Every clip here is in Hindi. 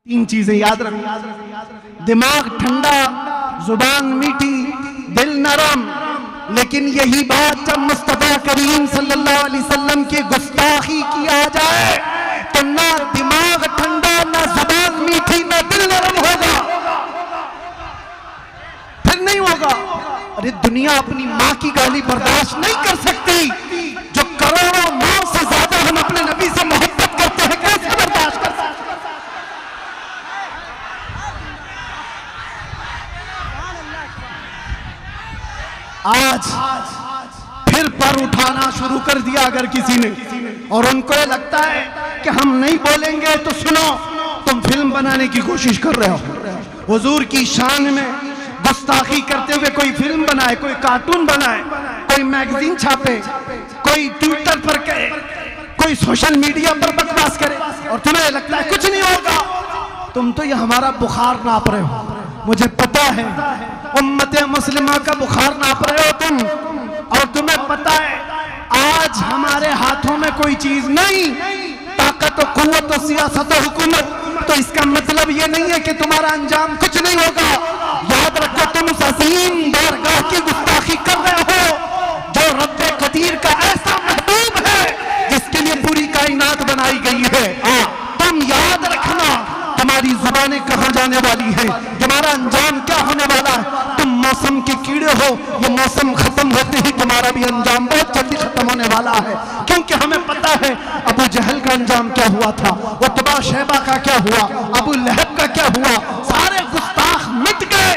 तीन चीजें याद रखो, दिमाग ठंडा, जुबान मीठी, दिल नरम। लेकिन यही बात जब मुस्तफा करीम सल्लल्लाहु अलैहि वसल्लम की गुस्ताखी की आ जाए तो ना दिमाग ठंडा, ना जुबान मीठी, ना दिल नरम होगा, फिर नहीं होगा। अरे दुनिया अपनी माँ की गाली बर्दाश्त नहीं कर सकती, जो करोड़ों माँ से ज्यादा हम अपने नबी से मोहब्बत करते हैं, कैसे बर्दाश्त कर सकते? आज फिर पर उठाना शुरू कर दिया अगर किसी ने, और उनको ये लगता है कि हम नहीं बोलेंगे तो सुनो, तुम फिल्म बनाने की कोशिश कर रहे हो। हुजूर की शान में गुस्ताखी करते हुए कोई फिल्म बनाए, कोई कार्टून बनाए, कोई मैगजीन छापे, कोई ट्विटर पर कहे, कोई सोशल मीडिया पर बकवास करे, और तुम्हें लगता है कुछ नहीं होगा। तुम तो ये हमारा बुखार नाप रहे हो, मुझे पता है उम्मत मुस्लिमा का बुखार नाप रहे हो तुम, और तुम्हें पता है आज हमारे हाथों में कोई चीज नहीं, ताकत और कुव्वत और सियासत और हुकूमत, तो इसका मतलब ये नहीं है कि तुम्हारा अंजाम कुछ नहीं होगा। याद रखो, तुम उस अजीम बारगाह की गुस्ताखी कर रहे हो जो रब्बे कदीर का ऐसा महबूब है जिसके लिए पूरी कायनात बनाई गई है। तुम याद रखना, तुम्हारी जुबानें कहां जाने वाली है, तुम्हारा अंजाम क्या होने वाला है। तुम मौसम के कीड़े हो, ये मौसम खत्म होते ही तुम्हारा भी अंजाम बहुत जल्दी खत्म होने वाला है, क्योंकि हमें पता है अबू जहल का अंजाम क्या हुआ था, उतबा शैबा का क्या हुआ, अबू लहब का क्या हुआ, सारे गुस्ताख मिट गए।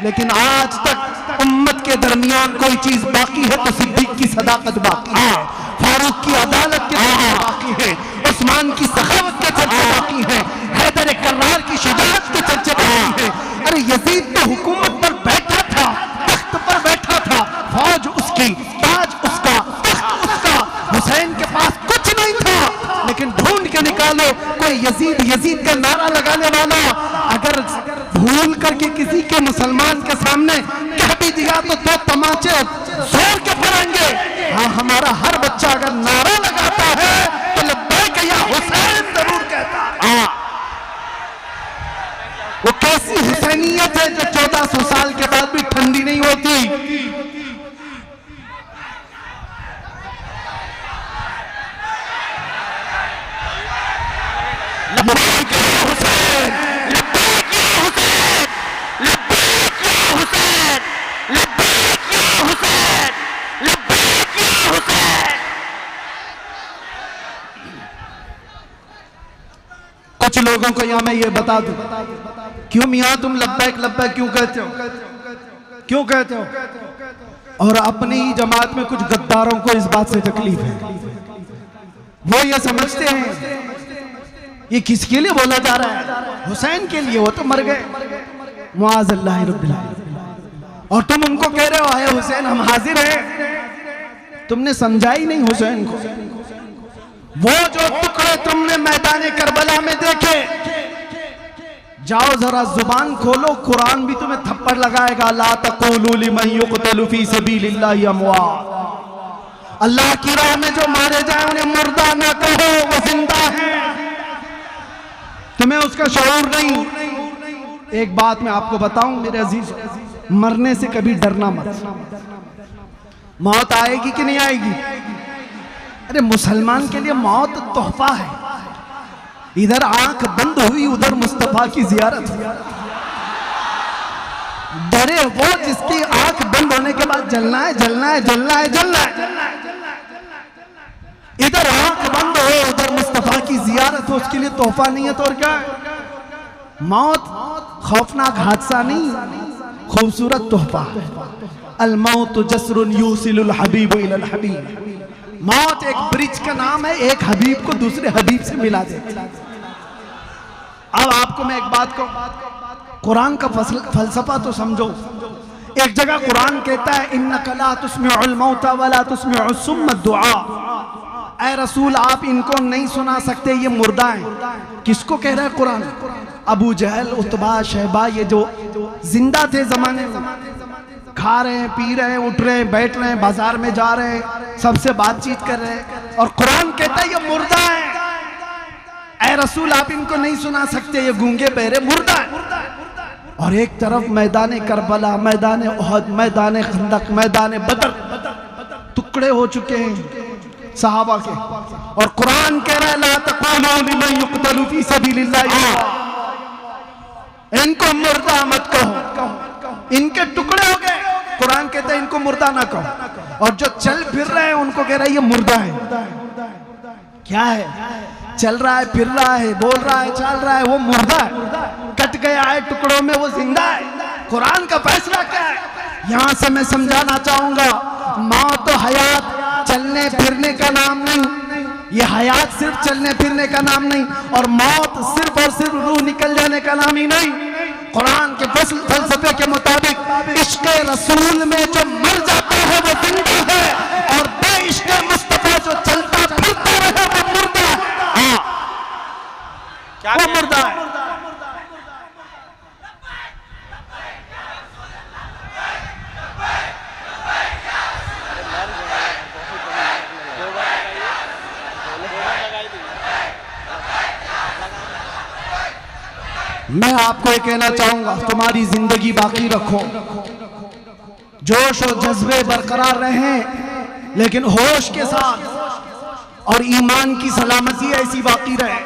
लेकिन आज तक उम्मत के दरमियान कोई चीज बाकी है तो सिद्दीक की सदाकत बाकी है, फारूक की अदालत के चर्चे बाकी है, उस्मान की सखावत के चर्चे बाकी है, हैदर कर्रार की शुजाअत के चर्चे बाकी है। अरे यजीद तो हुकूमत पर बैठा था, तख्त पर बैठा था, फौज उसकी, ताज उसका, तख्त उसका, हुसैन के पास कुछ नहीं था, लेकिन ढूंढ के निकालो कोई यजीद यजीद का नारा लगाने वाला अगर भूल करके किसी के मुसलमान के सामने कह भी दिया तो दो तमाचे जोर के पड़ेंगे। हाँ, हमारा हर बच्चा अगर नारा लगाता है तो लब्बैक या हुसैन जरूर कहता है। वो कैसी हुसैनियत है जो 1400 साल के बाद भी ठंडी नहीं होती। कुछ लोगों को यहां मैं ये बता दूं, क्यों मियां तुम लब्बैक लब्बैक क्यों कहते हो, क्यों कहते हो? और अपनी जमात में कुछ गद्दारों को इस बात से तकलीफ है, वो ये समझते हैं ये किसके लिए बोला जा रहा है, हुसैन के लिए, वो तो मर गए, मुआज़ल्लाहि रब्बिल आलमीन, और तुम उनको कह रहे हो आए हुसैन हम हाजिर हैं। तुमने समझा ही नहीं हुसैन को। वो जो टुकड़े तुमने मैदान करबला में देखे, जाओ जरा जुबान खोलो, कुरान भी तुम्हें थप्पड़ लगाएगा। ला तक़ूलू लिमन युक़तलु फ़ी सबीलिल्लाहि अमवात, अल्लाह की राह में जो मारे जाए उन्हें मुर्दा ना कहो, वो जिंदा है। तुम्हें उसका शऊर नहीं। एक बात मैं आपको बताऊं मेरे अजीज, मरने से कभी डरना मत। मौत आएगी कि नहीं आएगी? अरे मुसलमान के लिए मौत तोहफा है। इधर आंख बंद हुई, उधर मुस्तफा की जियारत। डरे वो जिसकी आंख बंद होने के बाद जलना है, जलना है, जलना है, जलना है। इधर आंख बंद हो, उधर मुस्तफा की जियारत हो, उसके लिए तोहफा नहीं है तो और क्या है? मौत खौफनाक हादसा नहीं, खूबसूरत तोहफा। अल मौत जस्रुन यूसिलुल हबीब इलल हबीब। मौत एक ब्रिज का नाम है, एक हबीब को दूसरे हबीब से मिला दे। अब आपको मैं एक बात को, कुरान का फलसफा तो समझो। एक जगह कुरान कहता है इन्नका ला तुस्मिउल मौता वला तुस्मिउस सुम्मा दुआ। ऐ रसूल आप इनको नहीं सुना सकते, ये मुर्दा हैं। किसको कह रहा है कुरान? अबू जहल, उतबा, शैबा, ये जो जिंदा थे जमाने में, खा रहे हैं, पी रहे हैं, उठ रहे हैं, बैठ रहे हैं, बाजार में जा रहे हैं, सबसे बातचीत कर रहे हैं, और कुरान कहता है ये मुर्दा है। ऐ रसूल आप इनको नहीं सुना सकते, ये गूंगे बहरे मुर्दा है। और एक तरफ मैदान करबला, मैदान उहद, मैदान खंदक, मैदान बदर टुकड़े हो चुके हैं सहाबा के। और कुरान कह रहा है ला तक़ूलू लिमन युक़तलू फी सबीलिल्लाह, इनको मुर्दा मत कहो, इनके टुकड़े हो गए। कुरान कहता है इनको मुर्दा ना कहो। और जो चल फिर रहे हैं उनको कह रहा है ये मुर्दा है। क्या है? चल रहा है, फिर रहा है, बोल रहा है, चल रहा है, वो मुर्दा है, कट गया है टुकड़ों में, वो जिंदा है। कुरान का फैसला क्या है? यहां से मैं समझाना चाहूंगा, मौत तो हयात चलने फिरने का नाम नहीं, ये हयात सिर्फ चलने फिरने का नाम नहीं, और मौत सिर्फ और सिर्फ रूह निकल जाने का नाम ही नहीं। कुरान के फलसफे के मुताबिक इश्क़ रसूल में जो मर जाता है वो जिंदा है, और बेइश्क़ मुस्तफा जो चलता फिरता रहे वो मुर्दा है। वो मुर्दा है। मैं आपको ये कहना चाहूंगा, तुम्हारी जिंदगी बाकी रखो, जोश और जज्बे बरकरार रहें, लेकिन होश के साथ, और ईमान की सलामती ऐसी बाकी रहे।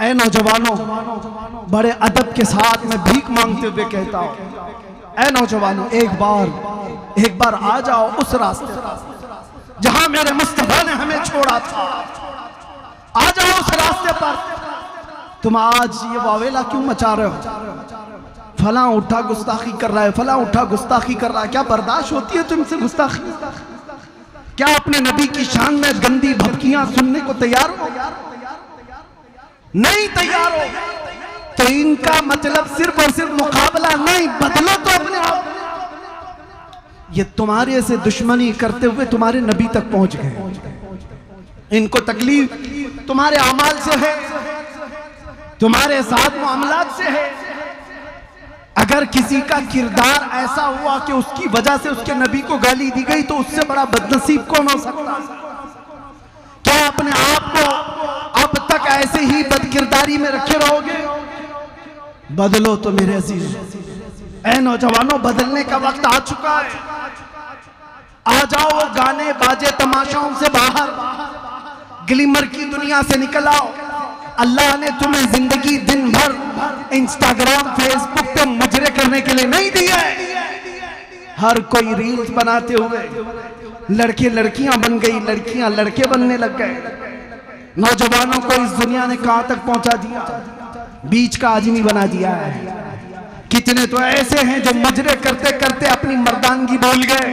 ऐ नौजवानों, बड़े अदब के साथ मैं भीख मांगते हुए कहता हूं, ऐ नौजवानों, एक बार आ जाओ उस रास्ते जहां मेरे मुस्तफा ने हमें छोड़ा था। आ जाओ उस रास्ते पर। तुम आज ये वावेला क्यों मचा रहे हो? फला उठा गुस्ताखी कर रहा है, फला उठा गुस्ताखी कर रहा है। क्या बर्दाश्त होती है तुमसे गुस्ताखी? क्या अपने नबी की शान में गंदी भपकियां सुनने को तैयार हो? नहीं तैयार हो तो इनका मतलब सिर्फ और सिर्फ मुकाबला नहीं, बदलो तो अपने आप। ये तुम्हारे से दुश्मनी करते हुए तुम्हारे नबी तक पहुंच गए। इनको तकलीफ तुम्हारे अमाल से है, तुम्हारे साथ मामलात से है। अगर किसी का किरदार ऐसा हुआ कि उसकी वजह से उसके नबी को गाली दी गई, तो उससे बड़ा बदनसीब कौन हो सकता? क्या अपने आप को अब तक ऐसे ही बदकिरदारी में रखे रहोगे? बदलो तो मेरे अजीज। ऐ नौजवानों, बदलने का वक्त आ चुका है। आ जाओ वो गाने बाजे तमाशाओं से बाहर, ग्लिमर की दुनिया से निकल आओ। अल्लाह ने तुम्हें जिंदगी दिन भर इंस्टाग्राम फेसबुक पे मुजरे करने के लिए नहीं दी है। हर कोई रील्स बनाते हुए लड़के लड़कियां बन गई, लड़कियां लड़के बनने लग गए। नौजवानों को इस दुनिया ने कहां तक पहुंचा दिया? बीच का आदमी बना दिया है। कितने तो ऐसे हैं जो मुजरे करते करते अपनी मर्दानगी भूल गए।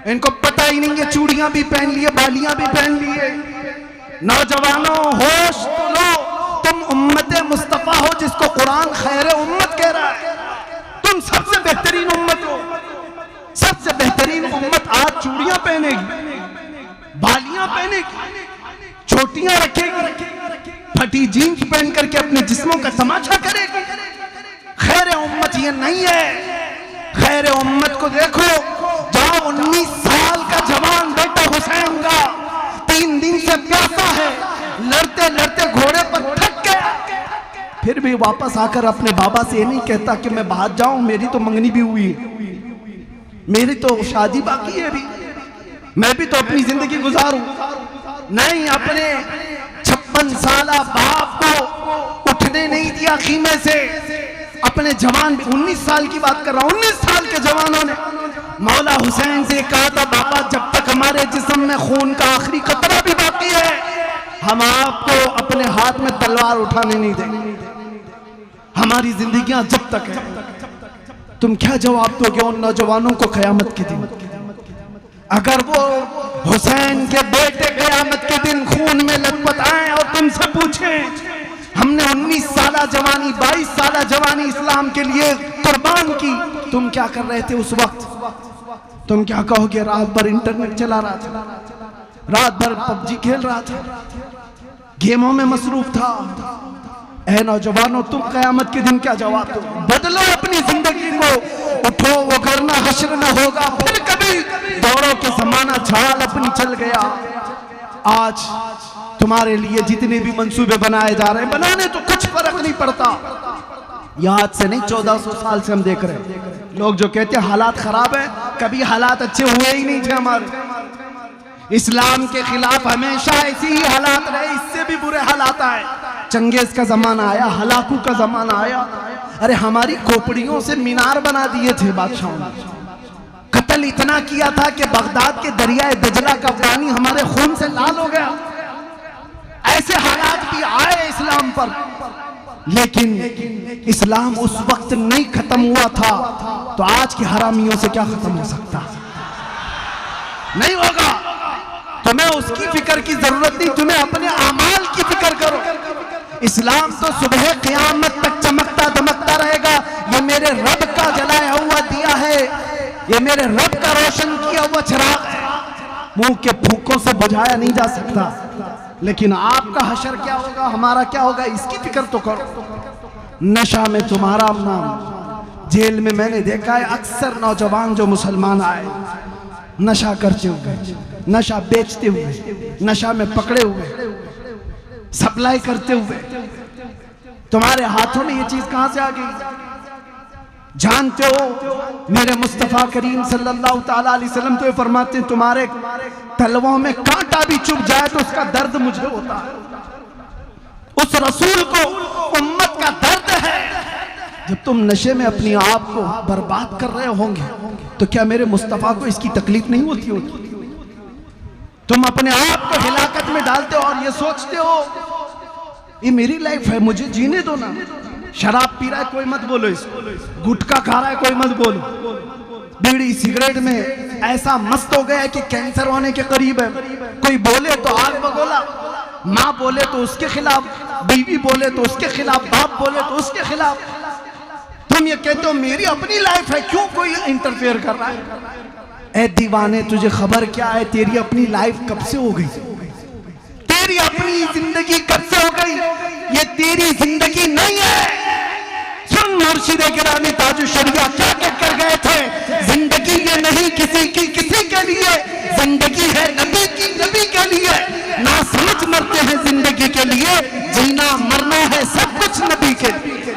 इनको पता ही नहीं है, चूड़ियां भी पहन लिए, बालियां भी पहन लिए। नौजवानों, होश तो लो, तुम उम्मते मुस्तफा हो जिसको कुरान खैर उम्मत कह रहा है। तुम सबसे बेहतरीन उम्मत हो, सबसे बेहतरीन उम्मत आज चूड़ियां पहनेगी, बालियां पहनेगी, छोटियां रखेगी, फटी जीन्स पहन करके अपने जिस्मों का तमाशा करेगी। खैर उम्मत ये नहीं है। खैर उम्मत को देखो, जहां 19 साल का जवान बेटा हुसैन का 3 दिन से प्यासा है, लड़ते लड़ते घोड़े पर थक गया, फिर भी वापस आकर अपने बाबा से ये नहीं कहता कि मैं बाहर जाऊं, मेरी तो मंगनी भी हुई, मेरी तो शादी बाकी है, भी मैं भी तो अपनी जिंदगी गुजारूं। नहीं, अपने 56 साला बाप को उठने नहीं दिया खीमे से। अपने जवान, 19 साल की बात कर रहा हूं, 19 साल के जवानों ने मौला हुसैन से कहा था, बाबा जब तक हमारे जिस्म में खून का आखिरी कतरा भी बाकी है, हम आपको अपने हाथ में तलवार उठाने नहीं देंगे। हमारी जिंदगियां जब तक है। तुम क्या जवाब दोगे उन नौजवानों को क़यामत के दिन? अगर वो हुसैन के बेटे क़यामत के दिन खून में लथपथ आए और तुमसे पूछें, हमने 19 साला जवानी, 22 साला जवानी इस्लाम के लिए कुर्बान की, तुम क्या कर रहे थे उस वक्त? तुम क्या कहोगे? रात भर इंटरनेट चला रहा था, रात भर पबजी खेल रहा था, गेमों में मसरूफ था। ऐ नौजवानों, तुम क़यामत के दिन क्या जवाब दो? बदलो अपनी जिंदगी को, उठो, वो करना हश्र न होगा फिर कभी। दौड़ो के जमाना झाल अपनी चल गया, आज तुम्हारे लिए जितने भी मंसूबे बनाए जा रहे हैं, बनाने तो कुछ फर्क नहीं पड़ता। याद से नहीं, 1400 साल से हम देख रहे हैं। लोग जो कहते हैं हालात खराब है, कभी हालात अच्छे हुए ही नहीं थे हमारे। इस्लाम के खिलाफ हमेशा ऐसी ही हालात रहे, इससे भी बुरे हालात आए। चंगेज का जमाना आया, हलाकू का जमाना आया। अरे हमारी खोपड़ियों से मीनार बना दिए थे बादशाहों ने। कत्ल इतना किया था कि बगदाद के दरियाए दजला का पानी हमारे खून से लाल हो गया। ऐसे हालात भी आए इस्लाम पर, लेकिन इस्लाम उस वक्त नहीं खत्म हुआ था, तो आज के हरामियों से क्या खत्म हो सकता? नहीं होगा। तुम्हें उसकी फिक्र की जरूरत नहीं, तुम्हें अपने अमाल की फिक्र करो। इस्लाम तो सुबह क़यामत तक चमकता दमकता रहेगा। ये मेरे रब का जलाया हुआ दिया है, ये मेरे रब का रोशन किया हुआ चिराग है, मुंह के फूकों से बुझाया नहीं जा सकता। लेकिन आपका हशर क्या होगा, हमारा क्या होगा, इसकी फिक्र तो करो। नशा में तुम्हारा नाम, जेल में मैंने देखा है अक्सर नौजवान जो मुसलमान आए नशा करते हुए, नशा बेचते हुए, नशा में पकड़े हुए, सप्लाई करते हुए। तुम्हारे हाथों में ये चीज कहां से आ गई? जानते हो मेरे मुस्तफा करीम सल्लल्लाहु ताला अलैहि वसल्लम तो ये फरमाते हैं, तुम्हारे तलवों में कांटा भी चुभ जाए तो उसका दर्द मुझे होता है। उस रसूल को उम्मत का दर्द है। जब तुम नशे में अपने आप को बर्बाद कर रहे होंगे तो क्या मेरे मुस्तफा को इसकी तकलीफ नहीं होती होगी? तुम अपने आप को हिलाकत में डालते हो और ये सोचते हो ये मेरी लाइफ है, मुझे जीने दो ना। शराब पी रहा है कोई मत बोलो इसको, गुटखा खा रहा है कोई मत बोलो, बीड़ी सिगरेट में ऐसा मस्त हो गया है कि कैंसर होने के करीब है। कोई बोले तो आग बगोला, माँ बोले तो उसके खिलाफ, बीवी बोले तो उसके खिलाफ, बाप बोले तो उसके खिलाफ। तुम ये कहते हो मेरी अपनी लाइफ है, क्यों कोई इंटरफेयर कर रहा है? ए दीवाने, तुझे खबर क्या है तेरी अपनी लाइफ कब से हो गई? तेरी अपनी जिंदगी कब से हो गई? ये तेरी जिंदगी नहीं है। सुन मुर्शिद गिरामी ताजुल शरिया क्या कहकर गए थे, जिंदगी ये नहीं किसी की किसी के लिए, जिंदगी है नबी की नबी के लिए। ना समझ मरते हैं जिंदगी के लिए, जीना मरना है सब कुछ नबी के लिए।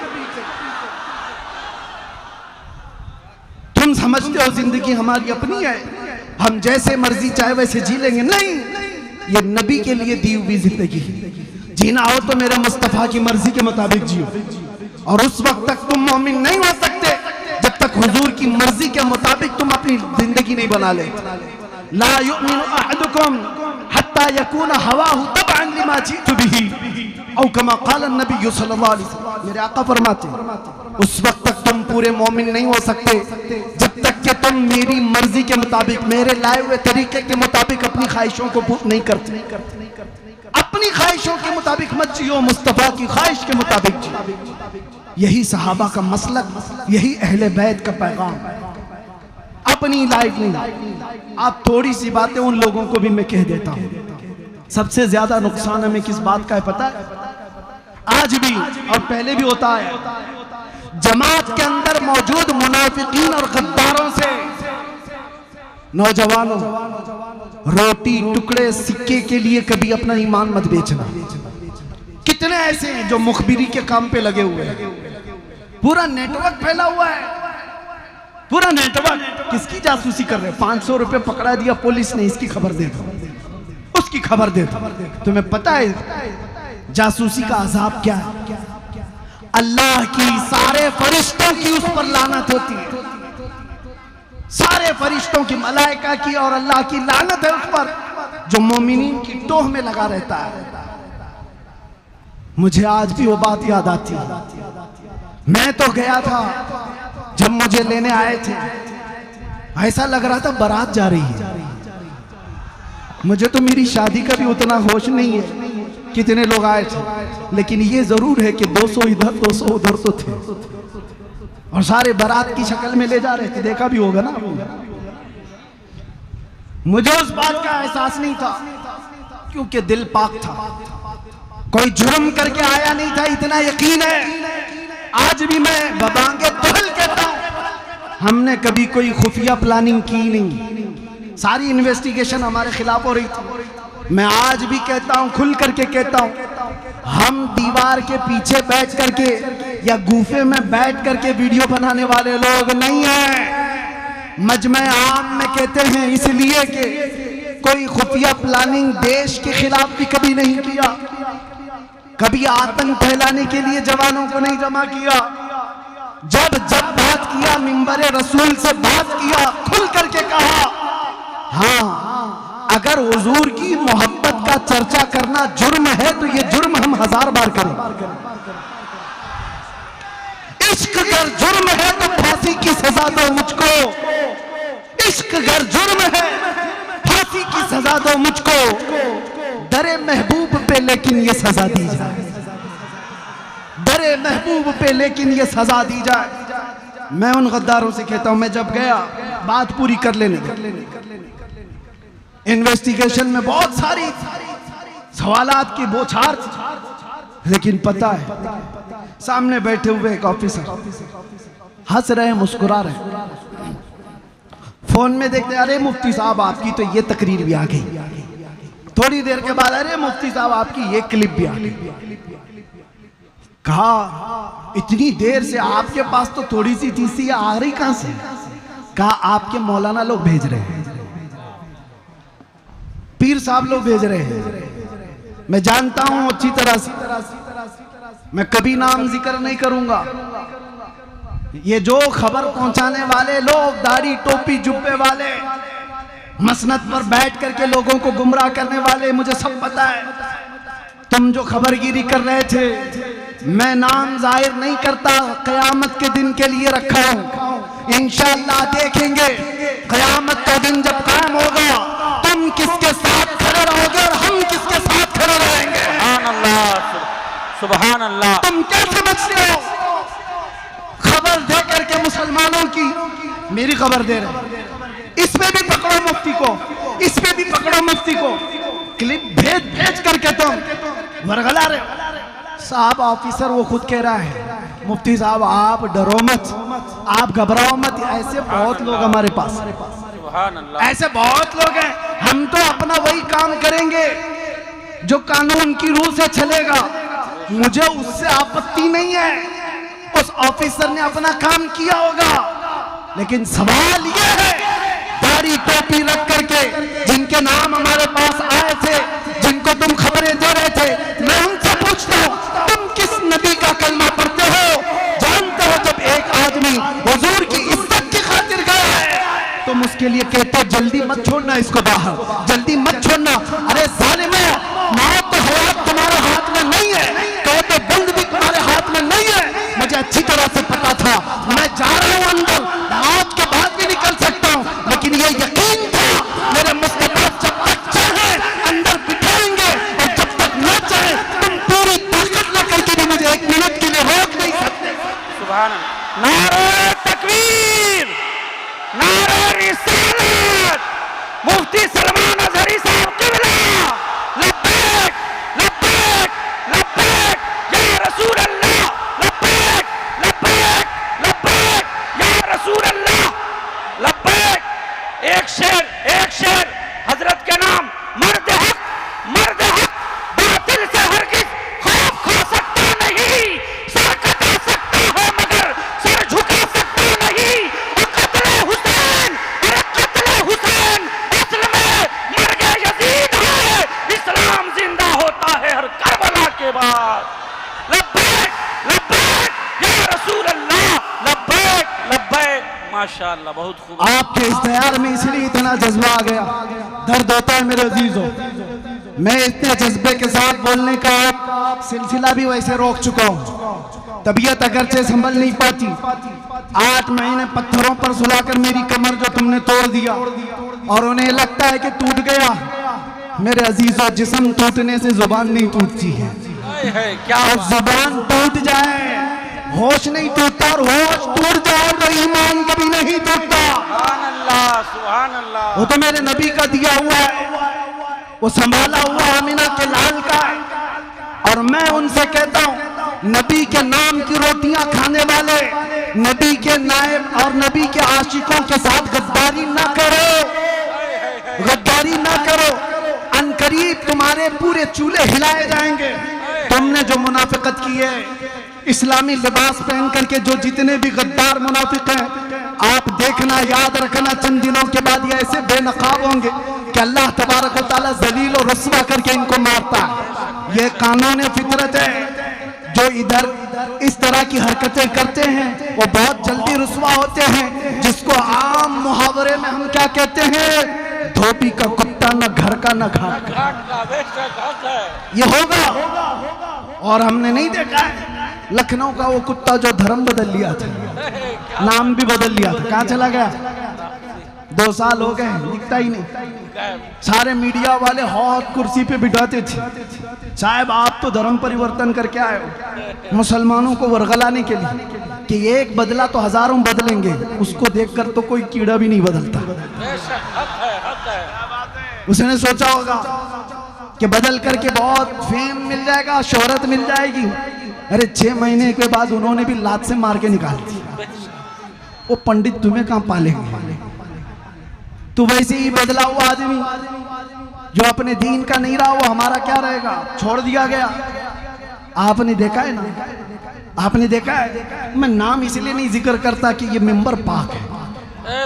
तुम समझते हो जिंदगी हमारी अपनी है, हम जैसे मर्जी चाहे वैसे जी लेंगे। नहीं, ये नबी के लिए दी हुई जिंदगी। जीना हो तो मेरे मुस्तफा की मर्जी के मुताबिक जियो, और उस वक्त तक तुम मोमिन नहीं हो सकते जब तक हुजूर की मर्जी के मुताबिक तुम अपनी जिंदगी नहीं बना ले। ला युमिनु अहदुकुम हत्ता यकूना हवाहु तबअन लिमा जीतु बिही औ कमा क़ाल नबी सल्लल्लाहु अलैहि वसल्लम। मेरे आका फरमाते उस वक्त तक तुम पूरे मोमिन नहीं हो सकते जब तक कि तुम मेरी मर्जी के मुताबिक, मेरे लाए हुए तरीके के मुताबिक अपनी ख्वाहिशों को पूर्ण नहीं करते। अपनी ख्वाहिशों के मुताबिक मत जियो, मुस्तफा की ख्वाहिश के मुताबिक जियो। यही सहाबा का मसलक, यही अहले बैत का पैगाम। अपनी लाइफ नहीं। आप थोड़ी सी बातें उन लोगों को भी मैं कह देता हूं। सबसे ज्यादा नुकसान हमें किस बात का है पता है? आज भी और पहले भी होता है, जमात के अंदर मौजूद मुनाफिकीन और गद्दारों से नौजवानों, रोटी टुकड़े सिक्के के लिए कभी अपना ईमान मत बेचना। कितने ऐसे हैं जो मुखबिरी के काम पे लगे हुए हैं, पूरा नेटवर्क फैला हुआ है, पूरा नेटवर्क। किसकी जासूसी कर रहे हैं? 500 रुपए पकड़ा दिया पुलिस ने, इसकी खबर दे दो, उसकी खबर दे दो। तुम्हें पता है जासूसी का अजाब क्या है? अल्लाह की सारे फरिश्तों की उस पर लानत होती है, सारे फरिश्तों की, मलाइका की और अल्लाह की लानत है उस पर जो मोमिनीन की टोह में लगा रहता है। मुझे आज भी वो बात याद आती है। मैं तो गया था, जब मुझे लेने आए थे ऐसा लग रहा था बारात जा रही है। मुझे तो मेरी शादी का भी उतना होश नहीं है कितने लोग आए थे, लेकिन ये जरूर है कि 200 इधर 200 उधर तो थे, और सारे बारात की शक्ल में ले जा रहे थे। देखा भी होगा ना। मुझे उस बात का एहसास नहीं था क्योंकि दिल पाक था, कोई जुर्म करके आया नहीं था, इतना यकीन है। आज भी मैं बबांगे तहल कहता हूं, हमने कभी कोई खुफिया प्लानिंग की नहीं। सारी इन्वेस्टिगेशन हमारे खिलाफ हो रही थी, मैं आज भी कहता हूं, खुल करके कहता हूं, हम दीवार के पीछे बैठ करके या गुफे में बैठ करके वीडियो बनाने वाले लोग नहीं हैं। मजमे आम में कहते हैं इसलिए कि कोई खुफिया प्लानिंग देश के खिलाफ भी कभी नहीं किया, कभी आतंक फैलाने के लिए जवानों को नहीं जमा किया। जब जब बात किया मिंबर रसूल से बात किया, खुल करके कहा, हाँ अगर हुजूर की मोहब्बत का चर्चा करना जुर्म है तो ये जुर्म हम 1000 बार करें। इश्क अगर जुर्म है तो फांसी की सजा दो मुझको, इश्क अगर जुर्म है फांसी की सजा दो मुझको, दरे महबूब पे लेकिन ये सजा दी जाए, दरे महबूब पे लेकिन ये सजा दी जाए। मैं उन गद्दारों से कहता हूं, मैं जब गया बात पूरी कर लेने दे। इन्वेस्टिगेशन में बहुत सारी सवालात की बौछार, लेकिन पता है सामने बैठे हुए एक ऑफिसर हंस रहे, मुस्कुरा रहे, फोन में देखते, अरे मुफ्ती साहब आपकी तो ये तकरीर भी आ गई। थोड़ी देर के बाद, अरे मुफ्ती साहब आपकी ये क्लिप भी आ गई। कहा इतनी देर से आपके पास तो थोड़ी सी तीसरी आ रही कहां से? कहा आपके मौलाना लोग भेज रहे हैं, पीर साहब लोग भेज रहे हैं। मैं जानता हूं अच्छी तरह से, मैं कभी नाम जिक्र नहीं करूंगा। ये जो खबर पहुंचाने वाले लोग, दाढ़ी टोपी जुब्बे वाले, मसनद पर बैठ करके लोगों को गुमराह करने वाले, मुझे सब पता है। तुम जो खबरगिरी कर रहे थे, मैं नाम जाहिर नहीं करता, कयामत के दिन के लिए रखा हूं। इंशाअल्लाह देखेंगे कयामत का दिन जब कायम होगा, तुम किसके साथ खड़े रहोगे और हम किसके साथ खड़े रहेंगे। सुभान अल्लाह, सुभान अल्लाह। तुम क्या समझते हो? खबर दे करके मुसलमानों की, मेरी खबर दे रहे, इस पे भी पकड़ो मुफ्ती को, इस पे भी पकड़ो मुफ्ती को, क्लिप भेज भेज करके तुम वरगला रहे हो। साहब ऑफिसर वो खुद कह रहा है, मुफ्ती साहब आप डरो मत, आप घबराओ मत। ऐसे बहुत लोग हमारे पास, सुभान अल्लाह, ऐसे बहुत लोग हैं। हम तो अपना वही काम करेंगे जो कानून की रूह से चलेगा, मुझे उससे आपत्ति नहीं है। उस ऑफिसर ने अपना काम किया होगा, लेकिन सवाल यह है, दाढ़ी टोपी रख करके जिनके नाम हमारे पास आए थे, जिनको तुम खबरें दे रहे थे, मैं उनसे पूछता हूं, तुम किस नबी का कलमा पढ़ते हो? जानते हो जब एक आदमी हुजूर की इज्जत की खातिर गया है, तुम उसके लिए कहते हो जल्दी मत छोड़ना इसको बाहर, जल्दी मत छोड़ना। अरे जालिमे, मौत तो हयात तुम्हारे हाथ में नहीं है, कहते बंद भी तुम्हारे हाथ में नहीं है। मुझे अच्छी तरह से पता था, मैं जा रहा हूं अंदर, मौत के बाद भी निकल सकता हूं, लेकिन ये यकीन था मेरे मुस्तफा जब तक चाहे अंदर बिठाएंगे, और जब तक न चाहे तुम पूरी ताकत लेकर के भी मुझे एक मिनट के लिए रोक नहीं सकते। सुभान अल्लाह। नारे तकबीर, नारे रिसालत, मुफ्ती सलमान अजहरी साहब क़िबला, लब्बैक लब्बैक लब्बैक या रसूल अल्लाह, लब्बैक लब्बैक लब्बैक या रसूल अल्लाह, लब्बैक। एक शेर हजरत के नाम, मर्द हक बातिल से हरगिज खौफ खा सकता नहीं, सर कटा सकता है मगर सर झुका सकता नहीं। और कत्ले हुसैन, अरे कत्ले हुसैन असल में मर्ग यजीद है, इस्लाम जिंदा होता है हर करबला के बाद। लब्बैक लब्बैक या रसूल अल्लाह, लब्बैक लब्बैक। माशाअल्लाह, बहुत खूब। आपके इश्तिहार में इसलिए इतना जज्बा आ गया, दर्द होता है मेरे अजीजों। मैं इतने जज्बे के साथ बोलने का सिलसिला भी वैसे रोक चुका हूँ। तबीयत अगरचे संभल नहीं पाती, 8 महीने पत्थरों पर सुलाकर मेरी कमर जो तुमने तोड़ दिया, और उन्हें लगता है कि टूट गया। मेरे अजीजों, जिस्म टूटने से जुबान नहीं टूटती है, क्या और जुबान टूट जाए होश नहीं टूटता, और होश टूट जाए तो ईमान कभी नहीं टूटता। सुभान अल्लाह, सुभान अल्लाह। वो तो मेरे नबी का दिया हुआ है, वो संभाला हुआ आमिना के लाल का है। और मैं उनसे कहता हूं, नबी के नाम की रोटियां खाने वाले, नबी के नायब और नबी के आशिकों के साथ गद्दारी ना करो, गद्दारी ना करो। करीब तुम्हारे पूरे चूल्हे हिलाए जाएंगे। तुमने जो मुनाफिकत की है, इस्लामी लिबास पहन करके जो जितने भी गद्दार मुनाफिक हैं, आप देखना, याद रखना, चंद दिनों के बाद ये ऐसे बेनकाब होंगे कि अल्लाह तबारक व तआला जलील और रस्वा करके इनको मारता है। ये कानून फितरत है। जो इधर इस तरह की हरकतें करते हैं वो बहुत जल्दी रुसवा होते हैं, जिसको आम मुहावरे में हम क्या कहते हैं, धोबी का कुत्ता न घर का न घाट का। ये होगा। और हमने नहीं देखा है लखनऊ का वो कुत्ता जो धर्म बदल लिया था, नाम भी बदल लिया था, कहाँ चला गया? 2 साल हो गए, दिखता ही नहीं। सारे मीडिया वाले हौत कुर्सी पे बिठाते थे, साहब आप तो धर्म परिवर्तन करके आए हो, मुसलमानों को वरगलाने के लिए कि एक बदला तो हजारों बदलेंगे। उसको देखकर तो कोई कीड़ा भी नहीं बदलता। उसने सोचा होगा कि बदल करके बहुत फेम मिल जाएगा, शोहरत मिल जाएगी। अरे 6 महीने के बाद उन्होंने भी लात से मार के निकाल दी। वो पंडित तुम्हें कहां पालेंगे? तू वैसे ही बदला हुआ आदमी जो अपने दीन का नहीं रहा, वो हमारा क्या रहेगा? छोड़ दिया गया। आपने देखा है ना, आपने देखा है। मैं नाम इसलिए नहीं जिक्र करता कि ये मेंबर पाक है,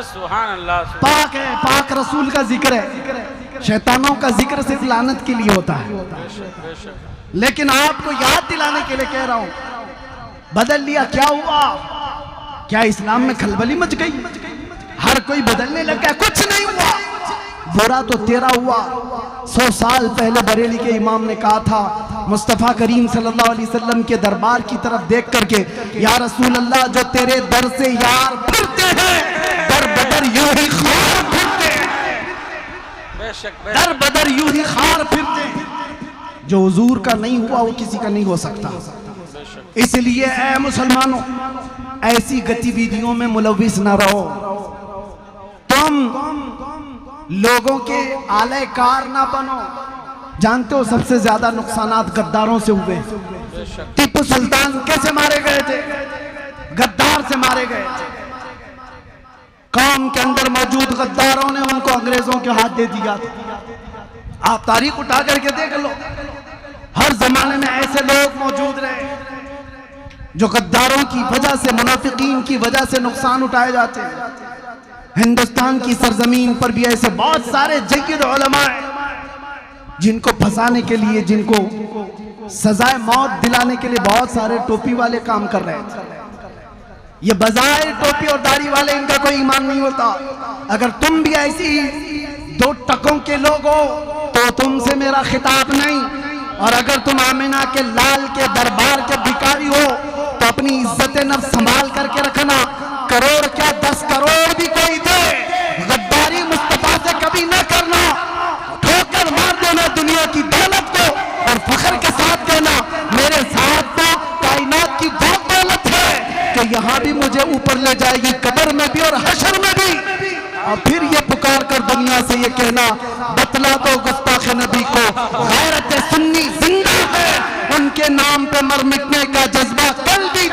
सुभान अल्लाह, पाक है, पाक रसूल का जिक्र है। शैतानों का जिक्र सिर्फ लानत के लिए होता है। लेकिन आपको याद दिलाने के लिए कह रहा हूं, बदल लिया, क्या हुआ? क्या इस्लाम में खलबली मच गई? हर कोई बदलने लग गया? कुछ नहीं हुआ। बुरा तो तेरा हुआ। 100 साल पहले बरेली के इमाम ने कहा था, मुस्तफ़ा करीम सल्लल्लाहु अलैहि वसल्लम के दरबार की तरफ देख करके, या रसूल अल्लाह, जो तेरे दर से यार फिरते हैं, दर बदर यूं ही खार फिरते हैं, दर बदर यूं ही खार फिरते हैं। जो हुजूर का नहीं हुआ वो किसी का नहीं हो सकता। इसलिए ऐ मुसलमानों, ऐसी गतिविधियों में मुलविस ना रहो। तुम लोगों के आलयकार ना बनो। जानते हो सबसे ज्यादा नुकसानात गद्दारों से हुए। टीपू सुल्तान कैसे मारे गए थे? गद्दार से मारे गए थे। कौम के अंदर मौजूद गद्दारों ने उनको अंग्रेजों के हाथ दे दिया था। आप तारीख उठा करके देख लो, हर जमाने में ऐसे लोग मौजूद रहे जो गद्दारों की वजह से, मुनाफिकीन की वजह से नुकसान उठाए जाते हैं। हिंदुस्तान की सरजमीन पर भी ऐसे बहुत सारे जय्यद उलमा हैं जिनको फंसाने के लिए, जिनको सजाए मौत दिलाने के लिए बहुत सारे टोपी वाले काम कर रहे थे। ये बजाय टोपी और दाढ़ी वाले, इनका कोई ईमान नहीं होता। अगर तुम भी ऐसी 2 टकों के लोग हो तो तुमसे मेरा खिताब नहीं। और अगर तुम आमिना के लाल के दरबार के भिखारी हो तो अपनी इज्जत नफ्स संभाल करके रखना। करोड़ क्या 10 करोड़ भी कोई दे, गद्दारी मुस्तफा से कभी न करना। ठोकर मार देना दुनिया की दौलत को और फख्र के साथ कहना, मेरे साथ तो कायनात की बहुत दौलत है कि यहाँ भी मुझे ऊपर ले जाएगी, कब्र में भी और हशर में भी। और फिर ये पुकार कर दुनिया से ये कहना, बतला दो गुस्ताख नबी को, गैरत सुन्नी जिंदा है, उनके नाम पे मर मिटने का जज्बा कल भी